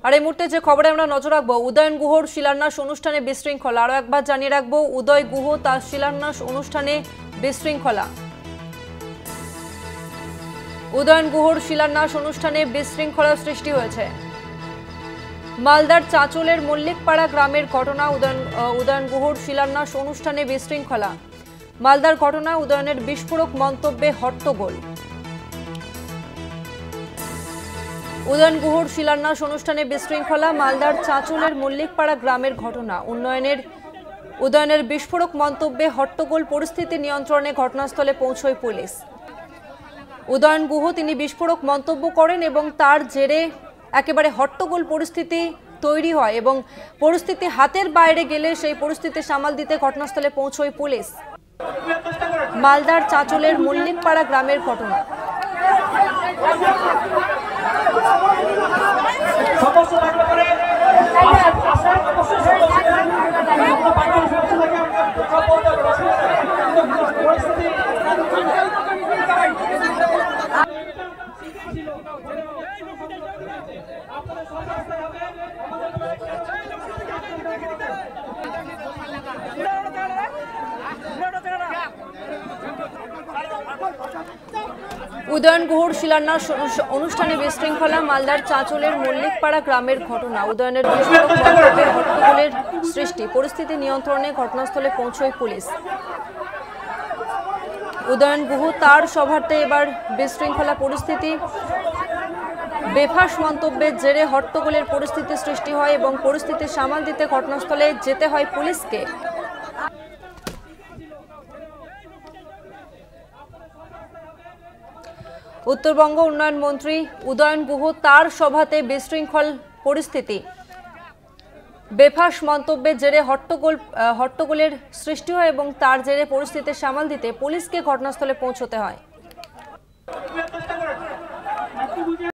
আর এই মুহূর্তে যে খবরে আমরা নজর রাখবো, উদয়ন গুহর শিলান্যাস অনুষ্ঠানে বিশৃঙ্খলা। আরো একবার জানিয়ে রাখবো, উদয় গুহ তার শিলান্যাস অনুষ্ঠানে বিশৃঙ্খলা। উদয়ন গুহর শিলান্যাস অনুষ্ঠানে বিশৃঙ্খলা সৃষ্টি হয়েছে। মালদার চাঁচলের মল্লিকপাড়া গ্রামের ঘটনা। উদয়ন গুহর শিলান্যাস অনুষ্ঠানে বিশৃঙ্খলা। মালদার ঘটনা, উদয়নের বিস্ফোরক মন্তব্যে হট্টগোল। উদয়ন গুহর শিলান্যাস অনুষ্ঠানে বিশৃঙ্খলা। মালদার চাঁচলের মল্লিকপাড়া গ্রামের ঘটনা। উদয়নের বিস্ফোরক মন্তব্যে হট্টগোল। পরিস্থিতি নিয়ন্ত্রণে ঘটনাস্থলে পৌঁছয় পুলিশ। উদয়ন গুহ তিনি বিস্ফোরক মন্তব্য করেন এবং তার জেরে একেবারে হট্টগোল পরিস্থিতি তৈরি হয় এবং পরিস্থিতি হাতের বাইরে গেলে সেই পরিস্থিতি সামাল দিতে ঘটনাস্থলে পৌঁছয় পুলিশ। মালদার চাঁচলের মল্লিকপাড়া গ্রামের ঘটনা। উদয়ন গুহর শিলান্যাস অনুষ্ঠানে বিশৃঙ্খলা। মালদার চাঁচলের মল্লিকপাড়া গ্রামের ঘটনা। উদয়নের বিস্ফোরক মন্তব্যে হট্টগোলের সৃষ্টি। পরিস্থিতি নিয়ন্ত্রণে ঘটনাস্থলে পৌঁছয় পুলিশ। উদয়ন গুহ তার সভাতে এবার বিশৃঙ্খলা পরিস্থিতি। বেফাস মন্তব্যের জেরে হট্টগোলের পরিস্থিতি সৃষ্টি হয় এবং পরিস্থিতি সামাল দিতে ঘটনাস্থলে যেতে হয় পুলিশকে। উত্তরবঙ্গ উন্নয়ন মন্ত্রী উদয়ন গুহ তার সভাতে বিশৃঙ্খল পরিস্থিতি। বেফাস মন্তব্যের জেরে হট্টগোলের সৃষ্টি হয় এবং তার জেরে পরিস্থিতি সামাল দিতে পুলিশকে ঘটনাস্থলে পৌঁছতে হয়।